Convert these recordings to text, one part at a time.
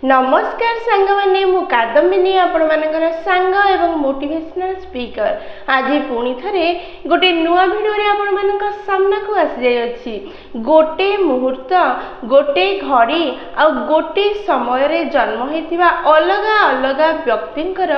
नमस्कार सांग मैंने मु कादम्बिनी आपण मानकर सांग एवं मोटिवेशनल स्पीकर आज पुणी थे गोटे नुआ भिडियो आपण मानक सामना को आसी जाय अछि। गोटे मुहूर्त गोटे घड़ी आ गोटे समय रे जन्म होइतिबा अलग अलग व्यक्तिंकर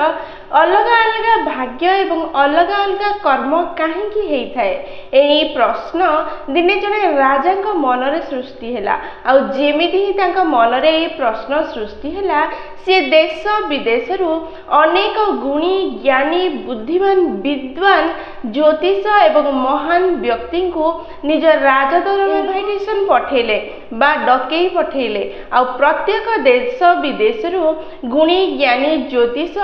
अलग अलग भाग्य एवं अलग अलग कर्म काहेकि हेइथाय एई प्रश्न दिने जने राजा मन रे सृष्टि हैला आ जेमिति ही तांका मन रे एई प्रश्न सृष्टि हैला से देश विदेश रु अनेक गुणी ज्ञानी बुद्धिमान विद्वान ज्योतिष एवं महान व्यक्ति को निज राजदरबार इनविटेशन पठेले बा डकई पठेले आ प्रत्येक देश विदेश रु गुणी ज्ञानी ज्योतिष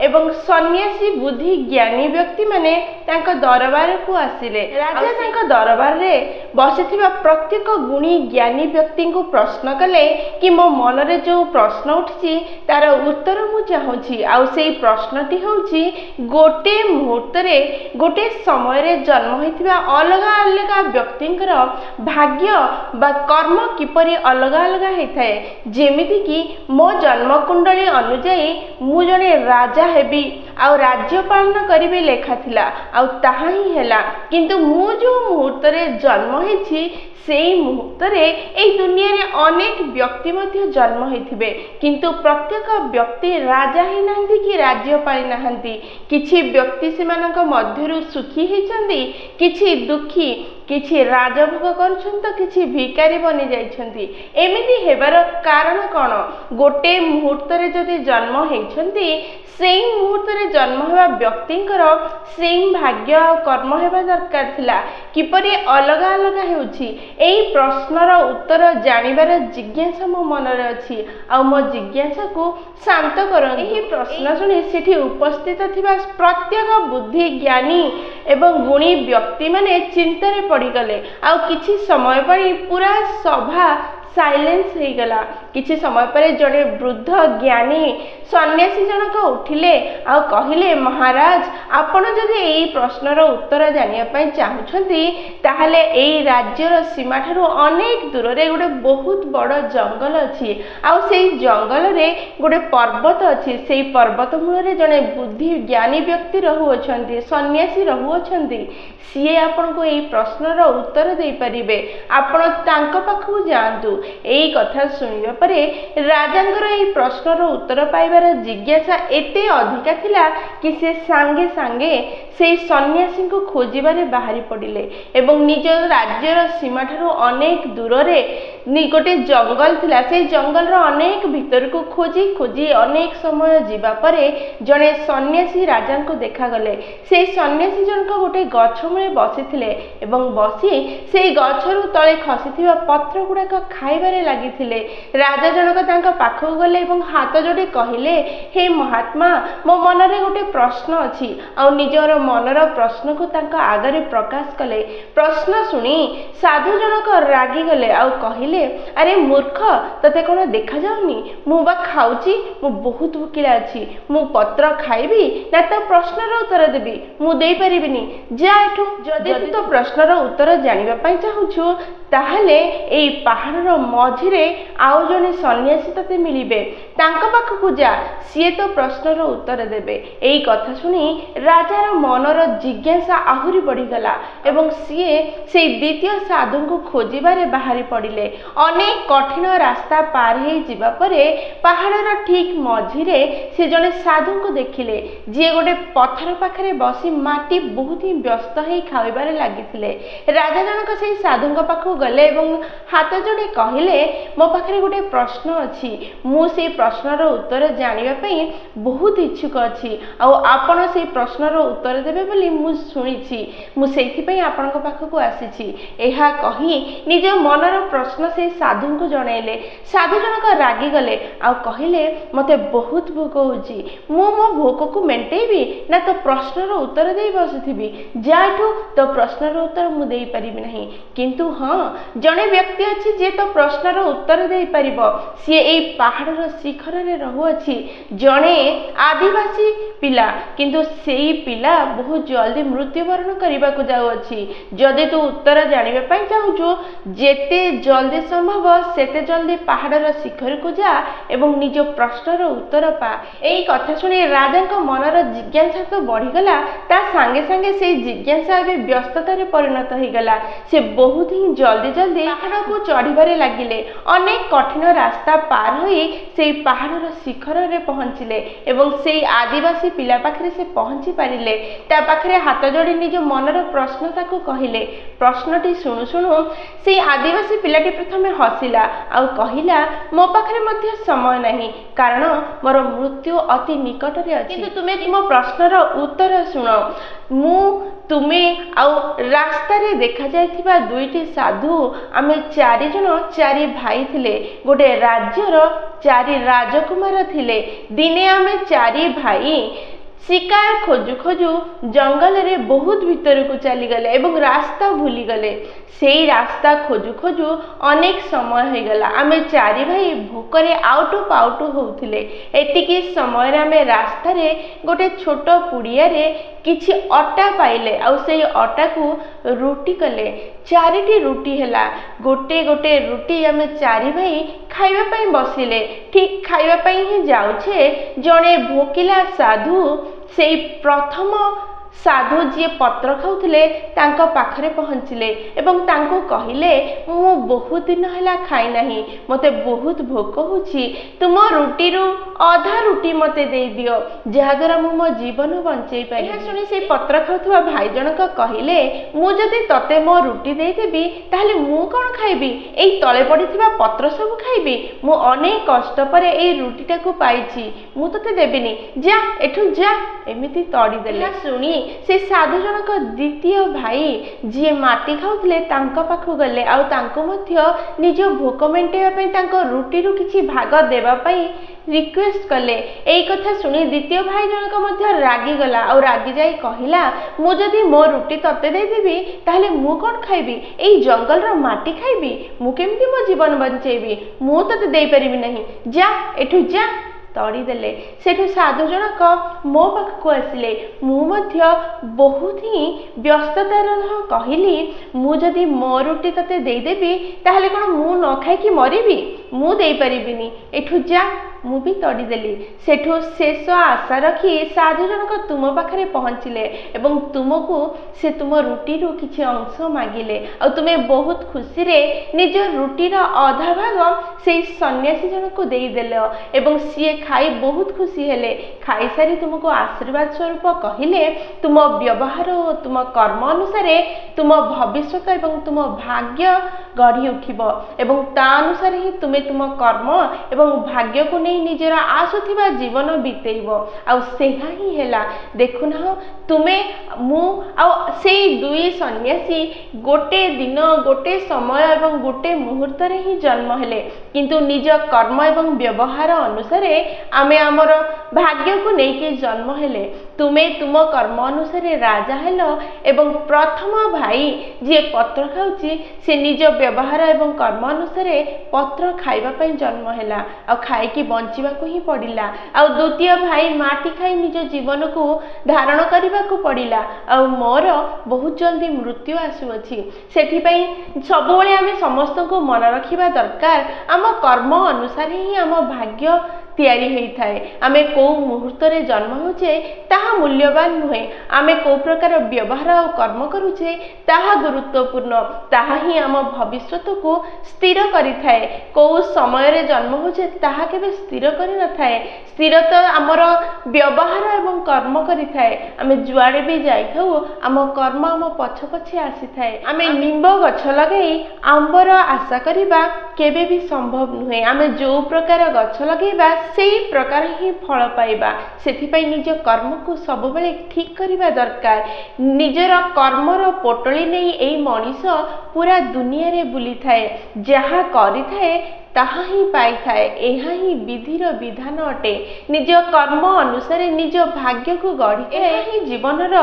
एवं सन्यासी बुद्धि ज्ञानी व्यक्ति माने तांका दरबार को आसिले। राजा तांका दरबार रे बसिथिबा प्रत्येक गुणी ज्ञानी व्यक्ति को प्रश्न कले कि मो मन रे जो प्रश्न उठछि तार उत्तर मु चाहूछि आ सेई प्रश्नटी होछि गोटे मुहूर्त रे गोटे समय रे जन्म होइथिबा अलग अलग व्यक्तिंकर भाग्य बा कर्म किपरि अलग अलग हेथाय जेमिति कि मो जन्म कुंडली अनुଯାयी मु जने राजा हेबी आ राज्य पालन करिबे लेखा थिला आ ताहा ही हैला किंतु मु जो मुहूर्त रे जन्म हेछि सेई मुहूर्त रे एई दुनिया रे अनेक व्यक्ति मध्य जन्म हेथिबे किंतु प्रत्येक व्यक्ति राजा ही नांती कि राज्य पाई नाहंती किछि व्यक्ति सेमानक मध्यरु सुखी हेचंती किछि दुखी किछि राजभोग करूछन तो किछि भिकारी बनि जाइछंती एमिति हेबार कारण कोन गोटे मुहूर्त रे जदि जन्म हेछंती सेई मुहूर्त रे जन्म हेबा व्यक्तिंकर सेई भाग्य आ कर्म हेबा दरकार थिला किपरि अलग अलग हेउछि एई प्रश्नर उत्तर जानिबार जिज्ञासा मो मन रे अछि आ मो जिज्ञासा को शांत करन एही प्रश्न सुनि सेठी उपस्थित थिबा प्रत्येक बुद्धि ज्ञानी एवं गुणी व्यक्ति माने चिंता रे पड़ी गले आ किछि समय पई पूरा सभा साइलेंस हो गला। किछि समय पर जड़े वृद्ध ज्ञानी सन्यासी जनक उठिले आ कहिले महाराज आपण जदि एई प्रश्नर उत्तर जानिया पई चाहुछंती ताहाले एई राज्यर सीमा ठारू अनेक दूर रे गोटे बहुत बड़ जंगल अछि आ सेई जंगल रे गोटे पर्वत अछि सेई पर्वत मूल रे जने बुद्धि ज्ञानी व्यक्ति रहु अछंती सन्यासी रहु अछंती सीए आपण को एई प्रश्नर उत्तर देई परिबे आपण तांको पाखु जांतु। एई कथा सुनिबा परे राजांकर एई प्रश्नर उत्तर पाइबार जिज्ञासा एते अधिका थिला कि से सांगे सांगे सेई सन्यासी को खोजिबारे बाहरी पड़िले एवं निज राज्यर सीमा ठारू अनेक दूर रे गोटे जंगल थिला सेई जंगल रो अनेक भीतर को खोजी खोजी अनेक समय जीवा परे जने सन्यासी राजा को देखा गले सेई सन्यासी जनक गोटे गछ मूले बसिथिले एवं बसी सेई गछरु तळे खसिथिबा पत्र गुडाक खाइबारे लागिथिले। राजा जनक तांका पाखु गले एवं हाथ जोड़ी कहिले हे महात्मा मो मन रे गोटे प्रश्न अछि आ निजर मनर प्रश्न को तांका आगरे प्रकाश कले। प्रश्न सुनी साधु जनक रागी गले आ कहिले अरे मूर्ख तते कोन देखा जाउनी मु बा खाउची मु बहुत भूखिला अछि मु पत्र खाइबी ना तो प्रश्नर उत्तर देबी मु देई परिबिनी जा एठु जदि तो प्रश्नर उत्तर जानिबा पई चाहुछु ताहले एई पहाड़र मझिरे आउ जने सन्यासी तते मिलिबे तांका पाखकु जा सीए तो प्रश्नर उत्तर देबे। एई कथा सुनी राजार मनर जिज्ञासा आहुरी बढ़ी गला एवं सीए से द्वितीय साधु को खोजिबारे बाहरी पड़िले। अनेक कठिन रास्ता पार हे जिबा परे पहाड़र ठीक मझिरे से जने साधु को देखिले जे गोटे पत्थर पाखरे बसी माटी बहुत ही व्यस्त हे खाइबारे लागिथिले। राजा जनक से साधु पाखकु गले एवं हाथ जोड़ी कहिले मो पाखरे गोटे प्रश्न अछि मु से प्रश्नर उत्तर जानिबा पई बहुत इच्छुक अछि आ आपण से प्रश्नर उत्तर देबे बोली मु सुनिछि मु सेथि पई आपनक पाखकु आसीछि। एहा कहि निज मनर प्रश्न से साधु को जणाइले। साधु जनक रागी गले आ कहिले मते बहुत भोक होछि मु मो भोक को मेंटेबी ना तो प्रश्नर उत्तर देई बसुथिबी जाठू तो प्रश्नर उत्तर मु देई परिबि नाही किंतु हां जने व्यक्ति अछि जे तो प्रश्नर उत्तर देई परिबो सी एई पहाड़र शिखर रे रहु अछि जने आदिवासी पिला किंतु सेई पिला बहुत जल्दी मृत्युवरण करबा को जाउ अछि। जदि तू उत्तर जानिबा पई चाहूछु जेते जल्दी संभव सेते जल्दी पहाड़र शिखर को जा एवं निज प्रश्नर उत्तर पा। एई कथा सुनी राजा को मनर जिज्ञासा तो बढ़ीगला, ता सांगे सांगे से जिज्ञासा ए व्यस्ततार परिणत हो गला। से बहुत ही जल्दी जल्दी पहाड़ को चढ़ीबारे लागिले। अनेक कठिन रास्ता पार होई से पहाड़र शिखर रे पहुंचिले एवं से आदिवासी पिला पाखरे से पहुंची पारिले। ता पाखरे हाथ जोड़ी निज मनर प्रश्न ताको कहिले। प्रश्नटी शुणु शुणु से आदिवासी पिलाटी प्रथमे हसिला आउ कहिला, मो पाखरे मध्य समय नहीं, कारण मोर मृत्यु अति निकटरे अछि। किंतु तुमे तुम प्रश्नर उत्तर शुण। मु तुमे आउ रास्ता रे देखा जायथिबा दुईटी साधु आमे चारि जन चारि भाई थिले। गोटे राज्यर चारि राजकुमार थिले। दिने आमे चारि भाई शिकार खोजु खोजु जंगल रे बहुत भीतर को चली गले एवं रास्ता भूली गले। सेई रास्ता खोजु खोजु अनेक समय हो गला। आमे चारि भाई भोकरे आउटु पाउटु होउथिले। एतिकी समय रे आमे रास्ता रे गोटे छोट पुड़िया रे किछि अटा पाइले आउ सेई अटा को रुटी कले। चारिटी रुटी हैला। गोटे गोटे रुटी आमे चारि भाई खाइबा पई बसिले। ठीक खाइबा पई ही जाउछे, जणे भोकिला साधु से प्रथम साधु जी पत्र खाऊले तांको पाखरे पहुँचिले एवं तांको कहिले, मु बहुत दिन हैला खाई नहीं, मते बहुत भोक होछि, तुम रुटी रु आधा रुटी मते दे दियो, जहा द्वारा मु मो जीवन बंचई पाई। यह सुनी से पत्र खाउथवा भाई जनक कहिले, मु जदि तते मो रुटी दे देबी ताहले मु कोन खाइबी? एई तळे पडिथिबा पत्र सब खाइबी। मु अनेक कष्ट परे एई रुटीटा को पाइछि, मु तते देबिनी, जा एठु जा। एमिति तड़ी देले। सुनी से साधु जनक द्वितीय भाई जी माटी खाउथले तांको पाखु गले आउ तांको मध्य निज भोक मेंटेवा पई तांको रुटी रु किछि भाग देबा पई रिक्वेस्ट कले। एई कथा सुनी द्वितीय भाई जनक मध्य रागी गला आउ रागी जाई कहिला, मु जदि मो रुटी तते दे देबी ताहले मु कोन खाइबी? एई जंगल रो माटी खाइबी? मु केमति मो जीवन बंचेबी? मु तते देई परिबी नहीं, जा एठु जा। तड़ी देले। सेठु साधु जनक मो पाखକୁ आसिले। मु मध्य बहुत ही व्यस्ततार कहिली, मु जदि मो रुटी तते देई देबी ताहले कोन मु न खाई कि मरिबी? मु देई परिबिनी, एठु जा। मु भी तड़ी देली। सेठु शेष आशा रखी साधु जनक तुम पाखरे पहुँचिले एवं तुमको से तुम रुटी रु किछि अंश मागिले और तुमे बहुत खुशी रे निज रुटीर अधा भाग से सन्यासी जनक को देई देले एवं सीए खाई बहुत खुशी हेले। खाई सारी तुमको आशीर्वाद स्वरूप कहिले, तुम व्यवहार और तुम कर्म अनुसार तुम भविष्यत एवं तुम भाग्य गढ़ी उठिबो एवं ता अनुसार ही तुमे तुम कर्म एवं भाग्य को निजर आसुथिबा जीवन बितेइबो। आउ सेहा ही हेला। देखुना तुमे मु आ से दुई सन्यासी गोटे दिन गोटे समय एवं गोटे मुहूर्त रे ही जन्म हेले, किंतु निज कर्म एवं व्यवहार अनुसार आमे आमर भाग्य को लेके जन्म हेले। तुमे तुम कर्म अनुसार राजा हेलो एवं प्रथम भाई जी पत्र खाउची से निज व्यवहार एवं कर्म अनुसार पत्र खाइबा पई जन्म हेला आ खाई की बंचिबा को ही पड़िला। आ द्वितीय भाई माटी खाई निज जीवन को धारण करबा को पड़िला। आ मोर बहुत जल्दी मृत्यु आसुअछि। सेथि पई सबोले आमे समस्त को मन रखिबा दरकार, आम कर्म अनुसार ही आम भाग्य तैयारी होई थाए। आमे को मुहूर्त रे जन्म होचे ताहा मूल्यवान नुहे, आमे को प्रकार व्यवहार और कर्म करूचे ताहा गुरुत्वपूर्ण, ताहा ही आम भविष्यत को स्थिर करि थाए। को समय रे जन्म होचे ताहा केबे स्थिर करि न थाए। स्थिर तो आमर व्यवहार एवं कर्म करि थाए। आमे जुआड़े भी जाई थाउ आम कर्म आम पछ पछे आसी थाए। आमे निंब गछ लगई आंबर आशा करिबा केबे भी संभव नुहे। आमे जो प्रकार गछ लगेबा सेई प्रकार ही फल पाइबा। सेथिपाई निज कर्म को सब बेले ठीक करिबा दरकार। निजर कर्मर पोटली नहीं एई मनीष पूरा दुनिया रे बुली थाए, जहा करि थाए ताहा ही पाई थाए। एहा ही विधिर विधान अटे। निज कर्म अनुसार निज भाग्य को गढ़ी थाए, ही जीवनर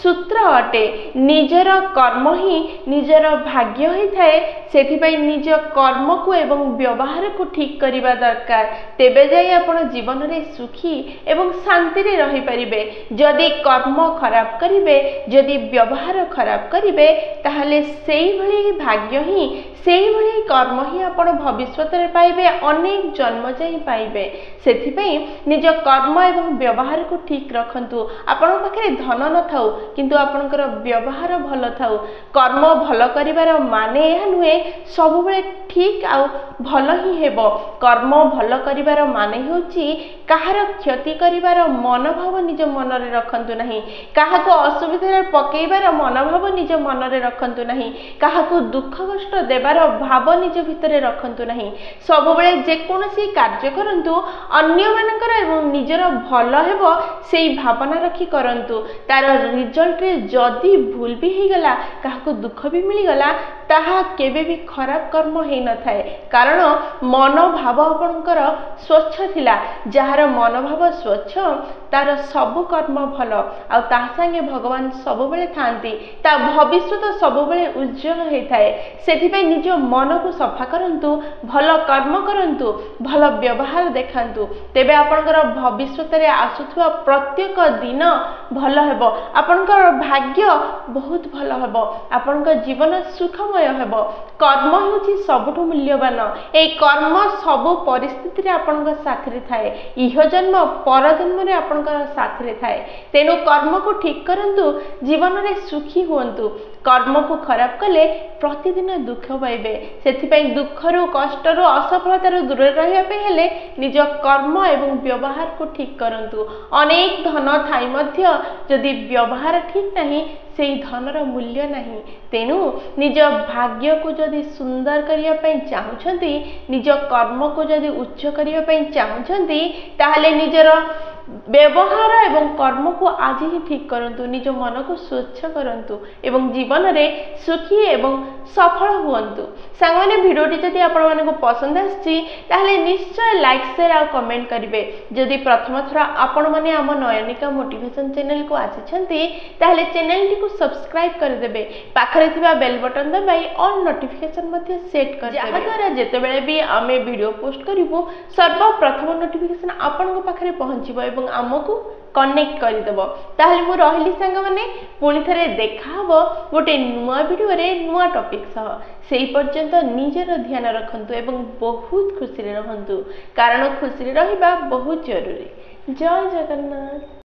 सूत्र अटे। निजर कर्म ही निजर भाग्य होई थाए। सेथिपाई निज कर्म को एवं व्यवहार को ठीक करने दरकार तेबे जाई आपण जीवन में सुखी एवं शांति रे रही परिबे। जदि कर्म खराब करिवे जदि व्यवहार खराब करिवे ताहले सेही भली भाग्य ही सेही भली कर्म ही आपण भविष्यत रे पाइबे अनेक जन्म जाई पाइबे। सेथिपाई निज कर्म एवं व्यवहार को ठीक रखंतु। आपण पाखरे धन न थाउ किंतु आपणकर व्यवहार भल थाउ। कर्म भल करिवार माने एहा नुहे सब बेले ठीक आ भल ही हेबो। कर्म भल करिवार माने होची काहार क्षति करिवार मनोभाव निज मन रे रखंतु नहीं। काहाको असुविधा रे पकेइबार मनोभाव निज मन रे रखंतु नहीं। काहाको दुख कष्ट देबार भाव निज भितरे रखंतु नहीं। सब बेले जे कोनोसी कार्य करंतु अन्य मानकर एवं निजर भल हेबो सेही भावना रखी करंतु। तार रिजल्ट रे जदी भूल भी ही गला काहाको दुख भी मिली गला ताहा केबे भी खराब कर्म हेई न थाए। कारण मनोभाव आपणकर स्वच्छ थिला। जहार मनोभाव स्वच्छ तार सब कर्म भल आ ता संगे भगवान सब बेले थांती। ता भविष्यत सब बेले उज्जवल होई थाए। सेथिपई निज मन को सफा करंतु भल कर्म करंतु भल व्यवहार देखांतु तेबे आपणकर भविष्यत रे आसुथुवा प्रत्येक दिन भल हेबो। आपणकर भाग्य बहुत भल हेबो। आपणकर जीवन सुखमय हेबो। कर्म होची सबठु मूल्यवान। ए कर्म सब परिस्थिति रे आपणकर साथ रे थाए। इह जन्म पर जन्म रे आपणकर साथ रे थाए। तेनु कर्म को ठीक करंतु जीवन रे सुखी होंतु। कर्म को खराब कले प्रतिदिन दुख पाइबे। सेथिपई दुख रु कष्ट रु असफलता रु दूर रहिया पे हेले निज कर्म एवं व्यवहार को ठीक करंतु। अनेक धन थाई मध्य जदि व्यवहार ठीक नहीं सेही धनर मूल्य नहीं। तेनु निज भाग्य को जदि सुंदर करिया पई चाहुछंती निज कर्म को जदि उच्च करिया पई चाहुछंती ताहले निजर व्यवहार एवं कर्म को आज ही ठीक करंतु। निज मन को स्वच्छ करंतु एवं जीवन रे सुखी एवं सफल हुअंतु। सांगने भिडियोटी जदि आपण मानको पसंद आछि ताहले निश्चय लाइक शेयर आ कमेंट करिवे। जदि प्रथम थरा आपण माने आम नयनिका मोटिवेशन चैनल को आछिछंती ताहले चैनल टी को सब्सक्राइब कर देबे। पाखरे थिबा बेल बटन दबाई ऑल नोटिफिकेशन मध्ये सेट कर देबे। जहाद्वारा जेतेबेले भी आमे वीडियो पोस्ट करिवो सर्वप्रथम नोटिफिकेशन आपण को पाखरे पहुंचीबो एवं आमको कनेक्ट करदेव। ताहले मु रहिली सांग माने पुणी थरे देखा हबो गोटे नुआ वीडियो रे नुआ टॉपिक सह। सेही पर्यंत निजर ध्यान रखंतु एवं बहुत खुशी रे रहंतु। कारण खुशी रे रहिबा बहुत जरूरी। जय जगन्नाथ।